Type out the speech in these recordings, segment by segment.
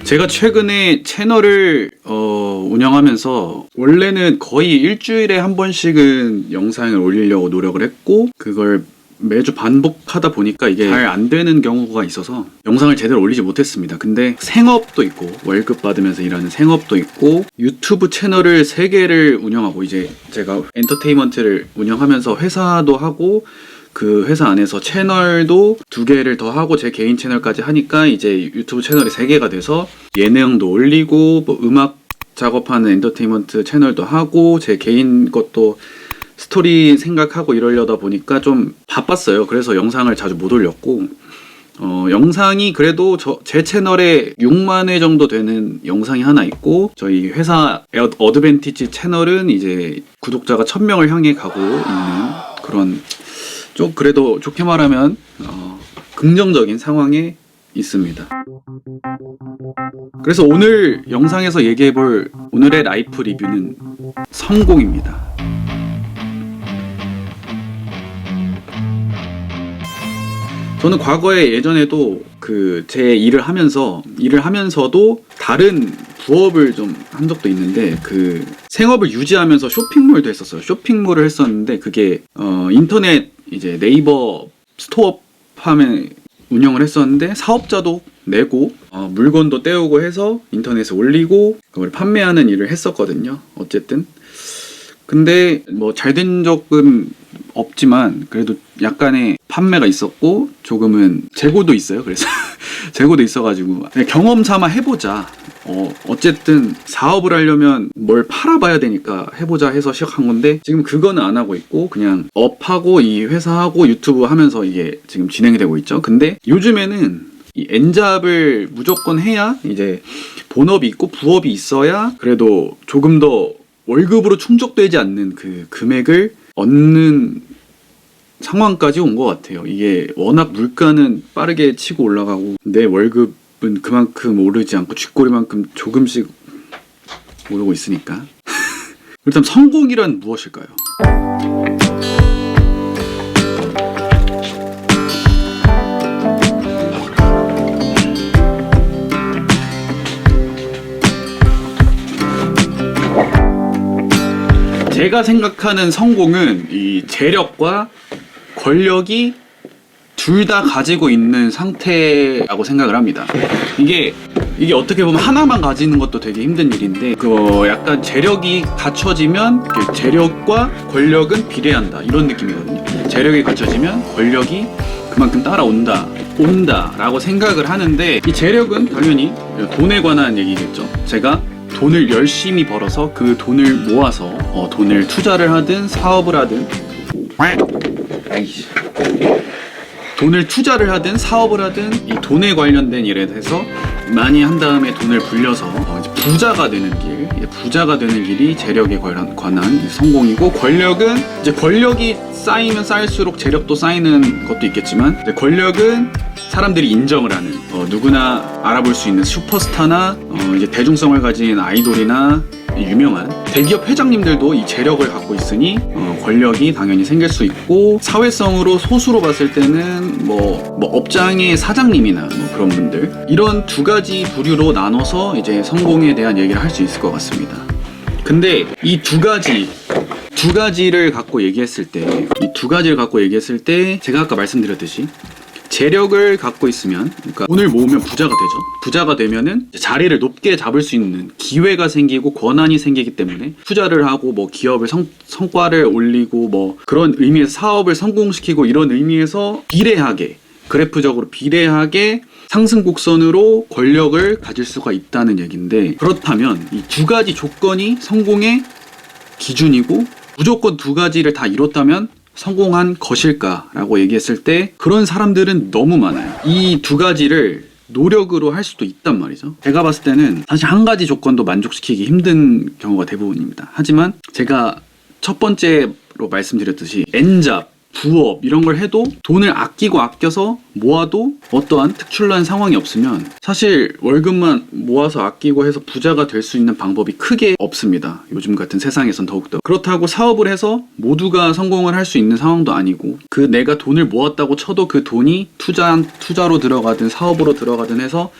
제가 최근에 채널을 운영하면서 원래는 거의 일주일에 한 번씩은 영상을 올리려고 노력을 했고, 그걸 매주 반복하다 보니까 이게 잘 안 되는 경우가 있어서 영상을 제대로 올리지 못했습니다. 근데 생업도 있고, 월급 받으면서 일하는 생업도 있고, 유튜브 채널을 3개를 운영하고, 이제 제가 엔터테인먼트를 운영하면서 회사도 하고, 그 회사 안에서 채널도 2개를 더 하고 제 개인 채널까지 하니까 이제 유튜브 채널이 3개가 돼서 예능도 올리고, 뭐 음악 작업하는 엔터테인먼트 채널도 하고, 제 개인 것도 스토리 생각하고 이러려다 보니까 좀 바빴어요. 그래서 영상을 자주 못 올렸고, 영상이 그래도 제 채널에 6만 회 정도 되는 영상이 하나 있고, 저희 회사 어드밴티지 채널은 이제 구독자가 1000명을 향해 가고 있는 그런, 좀 그래도 좋게 말하면 긍정적인 상황에 있습니다. 그래서 오늘 영상에서 얘기해볼 오늘의 라이프 리뷰는 성공입니다. 저는 과거에 예전에도 제 일을 하면서도 다른 부업을 좀 한 적도 있는데, 생업을 유지하면서 쇼핑몰도 했었어요. 쇼핑몰을 했었는데, 그게 인터넷 이제 네이버 스토어팜에 운영을 했었는데, 사업자도 내고 물건도 떼오고 해서 인터넷에 올리고 그걸 판매하는 일을 했었거든요. 어쨌든 근데 뭐 잘된 적은 없지만 그래도 약간의 판매가 있었고, 조금은 재고도 있어요. 그래서 재고도 있어가지고 경험 삼아 해보자, 어쨌든 사업을 하려면 뭘 팔아봐야 되니까 해보자 해서 시작한 건데, 지금 그거는 안 하고 있고 그냥 업하고 이 회사하고 유튜브 하면서 이게 지금 진행이 되고 있죠. 근데 요즘에는 이 N잡을 무조건 해야, 이제 본업이 있고 부업이 있어야 그래도 조금 더 월급으로 충족되지 않는 그 금액을 얻는 상황까지 온 것 같아요. 이게 워낙 물가는 빠르게 치고 올라가고 내 월급은 그만큼 오르지 않고 쥐꼬리만큼 조금씩 오르고 있으니까. 그렇다면 성공이란 무엇일까요? 제가 생각하는 성공은 이 재력과 권력이 둘 다 가지고 있는 상태라고 생각을 합니다. 이게 어떻게 보면 하나만 가지는 것도 되게 힘든 일인데, 약간 재력이 갖춰지면 재력과 권력은 비례한다, 이런 느낌이거든요. 재력이 갖춰지면 권력이 그만큼 따라온다 라고 생각을 하는데, 이 재력은 당연히 돈에 관한 얘기겠죠. 제가 돈을 열심히 벌어서 그 돈을 모아서 돈을 투자를 하든 사업을 하든, 돈을 투자를 하든 사업을 하든 이 돈에 관련된 일에 대해서 많이 한 다음에 돈을 불려서 이제 부자가 되는 길이 재력에 관한 성공이고, 권력은 이제 권력이 쌓이면 쌓일수록 재력도 쌓이는 것도 있겠지만, 이제 권력은 사람들이 인정을 하는, 누구나 알아볼 수 있는 슈퍼스타나 이제 대중성을 가진 아이돌이나 유명한 대기업 회장님들도 이 재력을 갖고 있으니 권력이 당연히 생길 수 있고, 사회성으로 소수로 봤을 때는 뭐 업장의 사장님이나 뭐 그런 분들, 이런 2가지 부류로 나눠서 이제 성공에 대한 얘기를 할 수 있을 것 같습니다. 근데 이 두 가지를 갖고 얘기했을 때 제가 아까 말씀드렸듯이 재력을 갖고 있으면, 그러니까 돈을 모으면 부자가 되죠. 부자가 되면은 자리를 높게 잡을 수 있는 기회가 생기고 권한이 생기기 때문에 투자를 하고 뭐 기업을 성과를 올리고 뭐 그런 의미에서 사업을 성공시키고, 이런 의미에서 그래프적으로 비례하게 상승 곡선으로 권력을 가질 수가 있다는 얘기인데, 그렇다면 이 2가지 조건이 성공의 기준이고 무조건 2가지를 다 이뤘다면 성공한 것일까라고 얘기했을 때, 그런 사람들은 너무 많아요. 이 2가지를 노력으로 할 수도 있단 말이죠. 제가 봤을 때는 사실 1가지 조건도 만족시키기 힘든 경우가 대부분입니다. 하지만 제가 첫 번째로 말씀드렸듯이 N잡, 부업 이런 걸 해도 돈을 아껴서 모아도 어떠한 특출난 상황이 없으면 사실 월급만 모아서 아끼고 해서 부자가 될 수 있는 방법이 크게 없습니다. 요즘 같은 세상에선 더욱더. 그렇다고 사업을 해서 모두가 성공을 할 수 있는 상황도 아니고 그 내가 돈을 모았다고 쳐도 그 돈이 투자로 들어가든 사업으로 들어가든 해서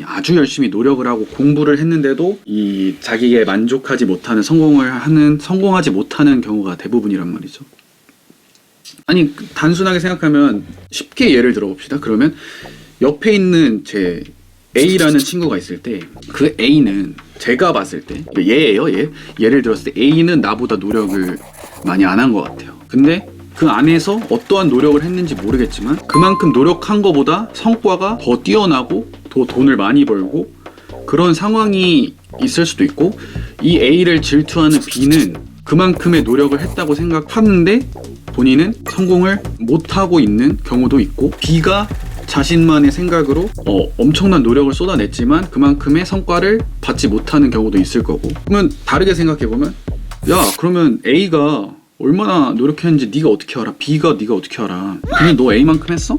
아주 열심히 노력을 하고 공부를 했는데도 이 자기에 만족하지 못하는 성공하지 못하는 경우가 대부분이란 말이죠. 아니 단순하게 생각하면 쉽게 예를 들어봅시다. 그러면 옆에 있는 제 A라는 친구가 있을 때 그 A는 제가 봤을 때 얘예요. 예를 들었을 때 A는 나보다 노력을 많이 안 한 것 같아요. 근데 그 안에서 어떠한 노력을 했는지 모르겠지만 그만큼 노력한 것보다 성과가 더 뛰어나고 더 돈을 많이 벌고 그런 상황이 있을 수도 있고 이 A를 질투하는 B는 그만큼의 노력을 했다고 생각하는데 본인은 성공을 못하고 있는 경우도 있고 B가 자신만의 생각으로 엄청난 노력을 쏟아냈지만 그만큼의 성과를 받지 못하는 경우도 있을 거고. 그러면 다르게 생각해보면 그러면 A가 얼마나 노력했는지 네가 어떻게 알아? B가 네가 어떻게 알아? 그냥 너 A만큼 했어?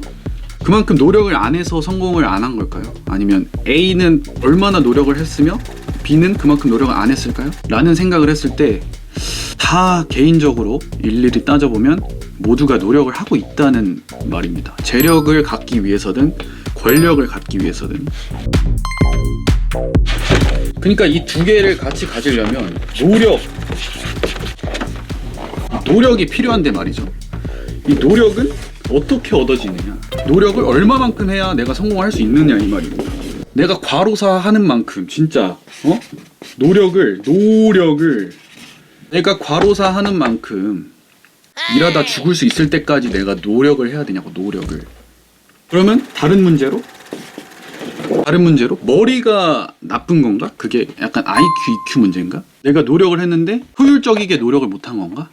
그만큼 노력을 안 해서 성공을 안 한 걸까요? 아니면 A는 얼마나 노력을 했으며 B는 그만큼 노력을 안 했을까요? 라는 생각을 했을 때 다 개인적으로 일일이 따져보면 모두가 노력을 하고 있다는 말입니다. 재력을 갖기 위해서든 권력을 갖기 위해서든. 그러니까 이 두 개를 같이 가지려면 노력이 필요한데 말이죠. 이 노력은 어떻게 얻어지느냐, 노력을 얼마만큼 해야 내가 성공할 수 있느냐 이 말입니다. 내가 과로사 하는 만큼 진짜 노력을 내가 과로사 하는 만큼 일하다 죽을 수 있을 때까지 내가 노력을 해야 되냐고. 노력을. 그러면 다른 문제로 머리가 나쁜 건가? 그게 약간 IQ, EQ 문제인가? 내가 노력을 했는데 효율적이게 노력을 못한 건가?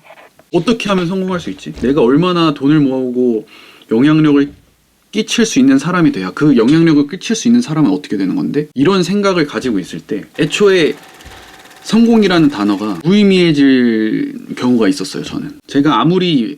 어떻게 하면 성공할 수 있지? 내가 얼마나 돈을 모으고 영향력을 끼칠 수 있는 사람이 돼야 그 영향력을 끼칠 수 있는 사람은 어떻게 되는 건데? 이런 생각을 가지고 있을 때 애초에 성공이라는 단어가 무의미해질 경우가 있었어요. 저는 제가 아무리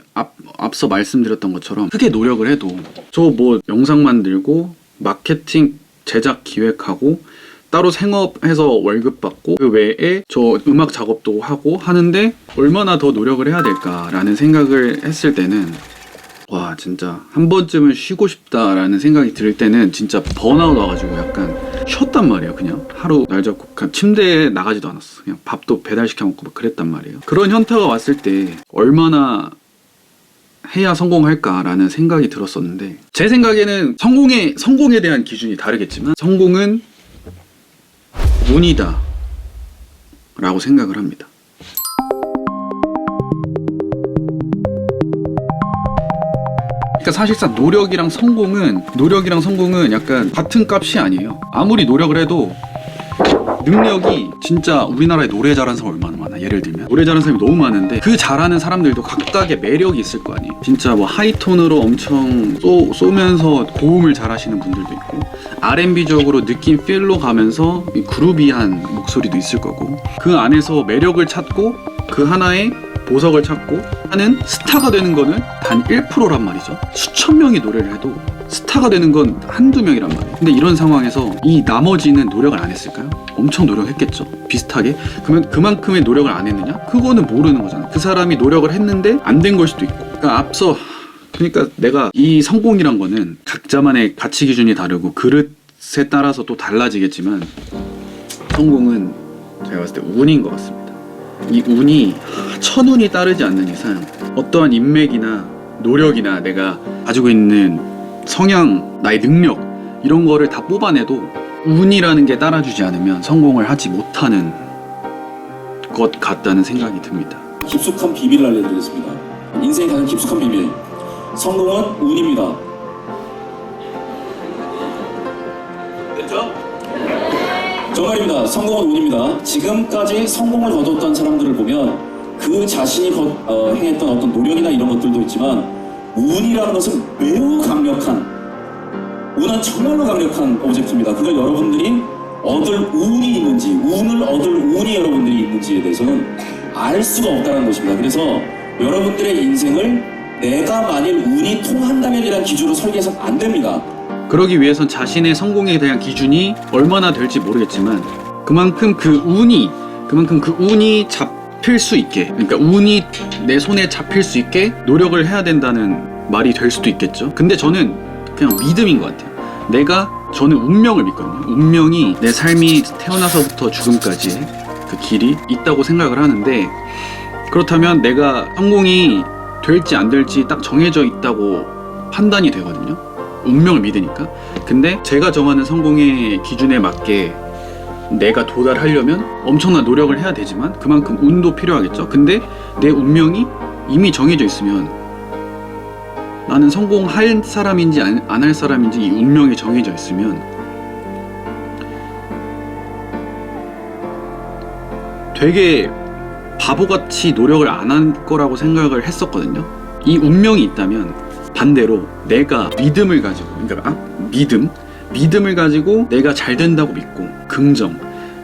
앞서 말씀드렸던 것처럼 크게 노력을 해도 저 뭐 영상 만들고 마케팅 제작 기획하고 따로 생업해서 월급 받고 그 외에 저 음악 작업도 하고 하는데 얼마나 더 노력을 해야 될까라는 생각을 했을 때는 와 진짜 한 번쯤은 쉬고 싶다라는 생각이 들 때는 진짜 번아웃 와가지고 약간 쉬었단 말이에요. 그냥 하루 날 잡고 그냥 침대에 나가지도 않았어. 그냥 밥도 배달시켜 먹고 막 그랬단 말이에요. 그런 현타가 왔을 때 얼마나 해야 성공할까라는 생각이 들었었는데 제 생각에는 성공에 대한 기준이 다르겠지만 성공은 운이다 라고 생각을 합니다. 그러니까 사실상 노력이랑 성공은 약간 같은 값이 아니에요. 아무리 노력을 해도 능력이 진짜 우리나라에 노래 잘하는 사람 얼마나 많아. 예를 들면 노래 잘하는 사람이 너무 많은데 그 잘하는 사람들도 각각의 매력이 있을 거 아니에요. 진짜 뭐 하이톤으로 엄청 쏘면서 고음을 잘하시는 분들도 있고 R&B적으로 느낌 필로 가면서 그루비한 목소리도 있을 거고 그 안에서 매력을 찾고 그 하나의 보석을 찾고 하는 스타가 되는 거는 단 1%란 말이죠. 수천 명이 노래를 해도 스타가 되는 건 한두 명이란 말이에요. 근데 이런 상황에서 이 나머지는 노력을 안 했을까요? 엄청 노력했겠죠. 비슷하게. 그러면 그만큼의 노력을 안 했느냐? 그거는 모르는 거잖아. 그 사람이 노력을 했는데 안 된 걸 수도 있고. 그러니까 내가 이 성공이란 거는 각자만의 가치 기준이 다르고 그릇에 따라서 또 달라지겠지만 성공은 제가 봤을 때 운인 것 같습니다. 이 운이 천운이 따르지 않는 이상 어떠한 인맥이나 노력이나 내가 가지고 있는 성향, 나의 능력 이런 거를 다 뽑아내도 운이라는 게 따라주지 않으면 성공을 하지 못하는 것 같다는 생각이 듭니다. 깊숙한 비밀을 알려드리겠습니다. 인생의 가장 깊숙한 비밀, 성공은 운입니다. 됐죠? 정말입니다. 성공은 운입니다. 지금까지 성공을 거뒀던 사람들을 보면 그 자신이 행했던 어떤 노력이나 이런 것들도 있지만 운이라는 것은 매우 강력한, 운은 정말로 강력한 오브젝트입니다. 그걸 여러분들이 얻을 운이 있는지, 운을 얻을 운이 여러분들이 있는지에 대해서는 알 수가 없다는 것입니다. 그래서 여러분들의 인생을 내가 만일 운이 통한다면이란 기준으로 설계해서는 안 됩니다. 그러기 위해선 자신의 성공에 대한 기준이 얼마나 될지 모르겠지만 그만큼 그 운이 잡힐 수 있게, 그러니까 운이 내 손에 잡힐 수 있게 노력을 해야 된다는 말이 될 수도 있겠죠. 근데 저는 그냥 믿음인 것 같아요. 저는 운명을 믿거든요. 운명이 내 삶이 태어나서부터 죽음까지 그 길이 있다고 생각을 하는데, 그렇다면 내가 성공이 될지 안 될지 딱 정해져 있다고 판단이 되거든요. 운명을 믿으니까. 근데 제가 정하는 성공의 기준에 맞게 내가 도달하려면 엄청난 노력을 해야 되지만 그만큼 운도 필요하겠죠. 근데 내 운명이 이미 정해져 있으면 나는 성공할 사람인지 안 할 사람인지 이 운명이 정해져 있으면 되게 바보같이 노력을 안 할 거라고 생각을 했었거든요. 이 운명이 있다면 반대로 내가 믿음을 가지고, 그러니까 믿음을 가지고 내가 잘 된다고 믿고,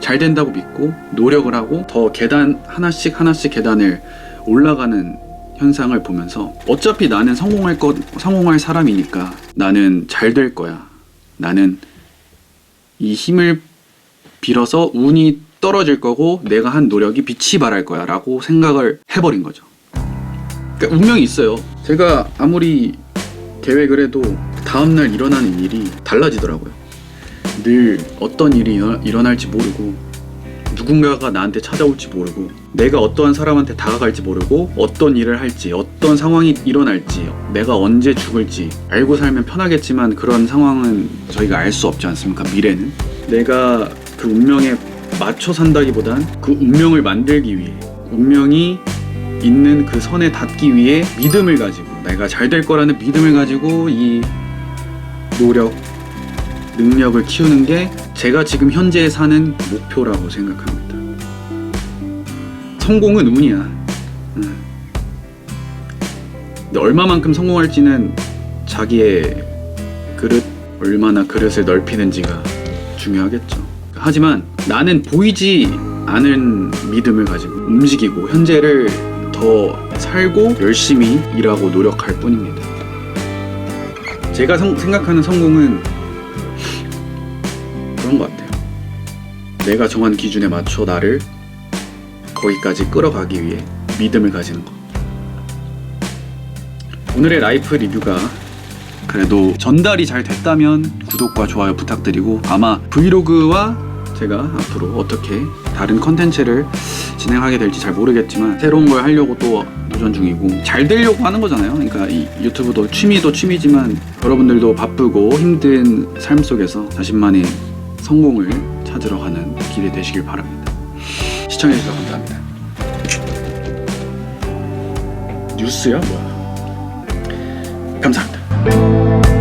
잘 된다고 믿고 노력을 하고 더 계단 하나씩 계단을 올라가는 현상을 보면서 어차피 나는 성공할 사람이니까 나는 잘 될 거야. 나는 이 힘을 빌어서 운이 떨어질 거고 내가 한 노력이 빛이 발할 거야 라고 생각을 해버린 거죠. 그러니까 운명이 있어요. 제가 아무리 계획을 해도 다음날 일어나는 일이 달라지더라고요. 늘 어떤 일이 일어날지 모르고, 누군가가 나한테 찾아올지 모르고, 내가 어떠한 사람한테 다가갈지 모르고, 어떤 일을 할지, 어떤 상황이 일어날지, 내가 언제 죽을지 알고 살면 편하겠지만 그런 상황은 저희가 알 수 없지 않습니까? 미래는. 내가 그 운명에 맞춰 산다기보단 그 운명을 만들기 위해, 운명이 있는 그 선에 닿기 위해 믿음을 가지고, 내가 잘 될 거라는 믿음을 가지고 이 노력, 능력을 키우는 게 제가 지금 현재 사는 목표라고 생각합니다. 성공은 운이야. 근데 얼마만큼 성공할지는 자기의 얼마나 그릇을 넓히는지가 중요하겠죠. 하지만 나는 보이지 않은 믿음을 가지고 움직이고 현재를 더 살고 열심히 일하고 노력할 뿐입니다. 제가 생각하는 성공은 그런 것 같아요. 내가 정한 기준에 맞춰 나를 거기까지 끌어가기 위해 믿음을 가지는 것. 오늘의 라이프 리뷰가 그래도 전달이 잘 됐다면 구독과 좋아요 부탁드리고, 아마 브이로그와 제가 앞으로 어떻게 다른 컨텐츠를 진행하게 될지 잘 모르겠지만 새로운 걸 하려고 또 도전 중이고, 잘 되려고 하는 거잖아요. 그러니까 이 유튜브도 취미지만 여러분들도 바쁘고 힘든 삶 속에서 자신만의 성공을 찾으러 가는 길이 되시길 바랍니다. 시청해주셔서 감사합니다. 뉴스야 뭐야? 감사합니다.